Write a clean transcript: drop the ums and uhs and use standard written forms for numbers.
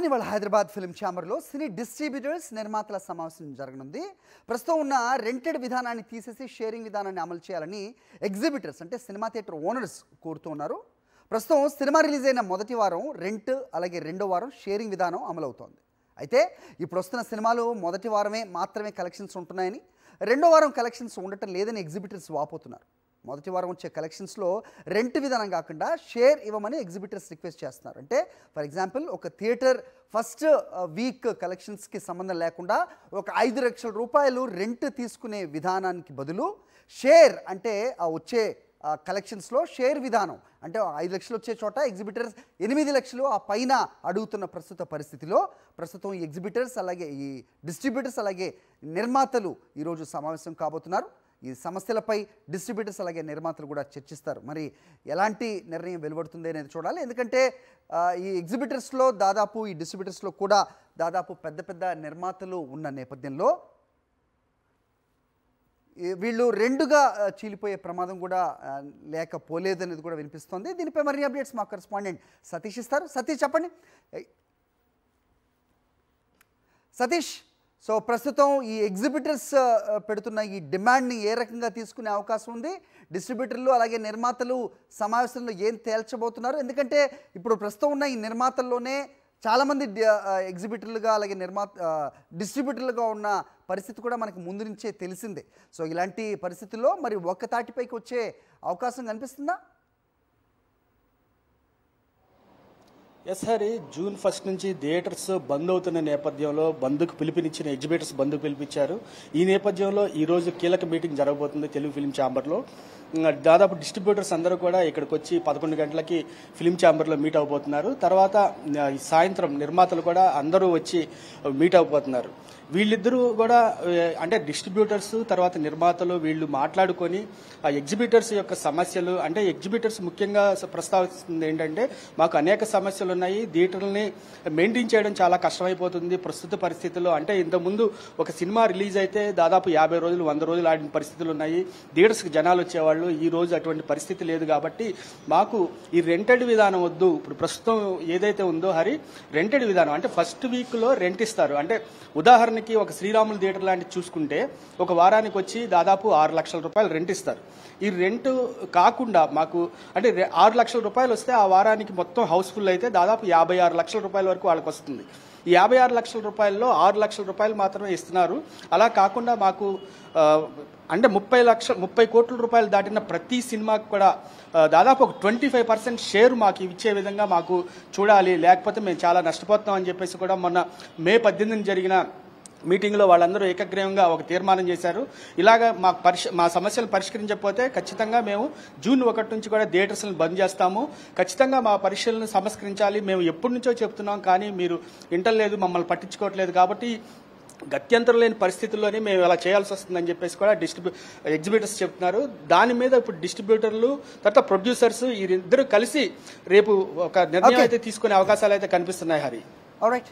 ఇవాళ హైదరాబాద్ ఫిల్మ్ ఛాంబర్లో సినీ డిస్ట్రిబ్యూటర్స్ నిర్మాతల సమావేశం జరగనుంది. ప్రస్తుతం ఉన్న రెంటెడ్ విధానాన్ని తీసేసి షేరింగ్ విధానాన్ని అమలు చేయాలని ఎగ్జిబిటర్స్ అంటే సినిమా థియేటర్ ఓనర్స్ కోరుతూ ఉన్నారు. ప్రస్తుతం సినిమా రిలీజ్ అయిన మొదటి వారం రెంట్, అలాగే రెండో వారం షేరింగ్ విధానం అమలవుతోంది. అయితే ఇప్పుడు వస్తున్న సినిమాలు మొదటి వారమే మాత్రమే కలెక్షన్స్ ఉంటున్నాయని, రెండో వారం కలెక్షన్స్ ఉండటం లేదని ఎగ్జిబిటర్స్ వాపోతున్నారు. మొదటి వారం వచ్చే కలెక్షన్స్లో రెంట్ విధానం కాకుండా షేర్ ఇవ్వమని ఎగ్జిబిటర్స్ రిక్వెస్ట్ చేస్తున్నారు. అంటే ఫర్ ఎగ్జాంపుల్ ఒక థియేటర్ ఫస్ట్ వీక్ కలెక్షన్స్కి సంబంధం లేకుండా ఒక 5 లక్షల రూపాయలు రెంట్ తీసుకునే విధానానికి బదులు షేర్ అంటే వచ్చే కలెక్షన్స్లో షేర్ విధానం అంటే 5 లక్షలు వచ్చే చోట ఎగ్జిబిటర్స్ 8 లక్షలు ఆ పైన అడుగుతున్న ప్రస్తుత పరిస్థితిలో ప్రస్తుతం ఈ ఎగ్జిబిటర్స్ అలాగే ఈ డిస్ట్రిబ్యూటర్స్ అలాగే నిర్మాతలు ఈరోజు సమావేశం కాబోతున్నారు. ఈ సమస్యలపై డిస్ట్రిబ్యూటర్స్ అలాగే నిర్మాతలు కూడా చర్చిస్తారు. మరి ఎలాంటి నిర్ణయం వెలువడుతుంది అనేది చూడాలి. ఎందుకంటే ఈ ఎగ్జిబిటర్స్లో దాదాపు ఈ డిస్ట్రిబ్యూటర్స్లో కూడా దాదాపు పెద్ద పెద్ద నిర్మాతలు ఉన్న నేపథ్యంలో వీళ్ళు రెండుగా చీలిపోయే ప్రమాదం కూడా లేకపోలేదనేది కూడా వినిపిస్తోంది. దీనిపై మరిన్ని అప్డేట్స్ మా కరెస్పాండెంట్ సతీష్ ఇస్తారు. సతీష్ చెప్పండి. సతీష్, సో ప్రస్తుతం ఈ ఎగ్జిబిటర్స్ పెడుతున్న ఈ డిమాండ్ని ఏ రకంగా తీసుకునే అవకాశం ఉంది? డిస్ట్రిబ్యూటర్లు అలాగే నిర్మాతలు సమావేశంలో ఏం తేల్చబోతున్నారు? ఎందుకంటే ఇప్పుడు ప్రస్తుతం ఉన్న ఈ నిర్మాతల్లోనే చాలామంది ఎగ్జిబిటర్లుగా అలాగే డిస్ట్రిబ్యూటర్లుగా ఉన్న పరిస్థితి కూడా మనకు ముందు నుంచే తెలిసిందే. సో ఇలాంటి పరిస్థితుల్లో మరి ఒక్క తాటిపైకి వచ్చే అవకాశం కనిపిస్తుందా? ఎస్ హరి, జూన్ 1 నుంచి థియేటర్స్ బంద్ అవుతున్న నేపథ్యంలో బంద్కు పిలుపునిచ్చిన ఎగ్జిబిటర్స్ బంద్కు పిలిపించారు. ఈ నేపథ్యంలో ఈరోజు కీలక మీటింగ్ జరగబోతుంది తెలుగు ఫిల్మ్ ఛాంబర్లో. దాదాపు డిస్ట్రిబ్యూటర్స్ అందరూ కూడా ఇక్కడికి వచ్చి 11 గంటలకి ఫిల్మ్ ఛాంబర్లో మీట్ అవబోతున్నారు. తర్వాత సాయంత్రం నిర్మాతలు కూడా అందరూ వచ్చి మీట్ అవబోతున్నారు. వీళ్ళిద్దరూ కూడా అంటే డిస్ట్రిబ్యూటర్స్ తర్వాత నిర్మాతలు వీళ్ళు మాట్లాడుకొని ఆ ఎగ్జిబిటర్స్ యొక్క సమస్యలు అంటే ఎగ్జిబిటర్స్ ముఖ్యంగా ప్రస్తావిస్తుంది ఏంటంటే మాకు అనేక సమస్యలు ఉన్నాయి, థియేటర్లని మెయింటైన్ చేయడం చాలా కష్టమైపోతుంది ప్రస్తుత పరిస్థితుల్లో. అంటే ఇంతకుముందు ఒక సినిమా రిలీజ్ అయితే దాదాపు 50 రోజులు 100 రోజులు ఆడిన పరిస్థితులు ఉన్నాయి. థియేటర్స్కి జనాలు వచ్చేవాళ్ళు. ఈ రోజు అటువంటి పరిస్థితి లేదు. కాబట్టి మాకు ఈ రెంటెడ్ విధానం వద్దు. ఇప్పుడు ప్రస్తుతం ఏదైతే ఉందో హరి, రెంటెడ్ విధానం అంటే ఫస్ట్ వీక్లో రెంట్ ఇస్తారు. అంటే ఉదాహరణకి ఒక శ్రీరాములు థియేటర్ లాంటివి చూసుకుంటే ఒక వారానికి వచ్చి దాదాపు 6 లక్షల రూపాయలు రెంట్ ఇస్తారు. ఈ రెంట్ కాకుండా మాకు అంటే 6 లక్షల రూపాయలు వస్తే ఆ వారానికి మొత్తం హౌస్ఫుల్ అయితే దాదాపు 56 లక్షల రూపాయల వరకు వాళ్ళకి వస్తుంది. ఈ 56 లక్షల రూపాయల్లో 6 లక్షల రూపాయలు మాత్రమే ఇస్తున్నారు. అలా కాకుండా మాకు అంటే 30 కోట్ల రూపాయలు దాటిన ప్రతి సినిమాకి కూడా దాదాపు ఒక 25% షేర్ మాకు ఇచ్చే విధంగా మాకు చూడాలి, లేకపోతే మేము చాలా నష్టపోతున్నాం అని చెప్పేసి కూడా మొన్న మే 18 జరిగిన మీటింగ్లో వాళ్ళందరూ ఏకగ్రీవంగా ఒక తీర్మానం చేశారు. ఇలాగా మా సమస్యలు పరిష్కరించకపోతే ఖచ్చితంగా మేము జూన్ 1 నుంచి కూడా థియేటర్స్ని బంద్ చేస్తాము. ఖచ్చితంగా మా పరీక్షలను సంస్కరించాలి. మేము ఎప్పటి నుంచో చెప్తున్నాం, కానీ మీరు వింటలేదు, మమ్మల్ని పట్టించుకోవట్లేదు. కాబట్టి గత్యంతరం లేని పరిస్థితుల్లోనే మేము ఇలా చేయాల్సి వస్తుందని చెప్పేసి కూడా ఎగ్జిబిటర్స్ చెప్తున్నారు. దాని మీద ఇప్పుడు డిస్ట్రిబ్యూటర్లు తర్వాత ప్రొడ్యూసర్స్ వీరిద్దరూ కలిసి రేపు ఒక నిర్ణయం అయితే తీసుకునే అవకాశాలు అయితే కనిపిస్తున్నాయి హరి. ఆల్రైట్.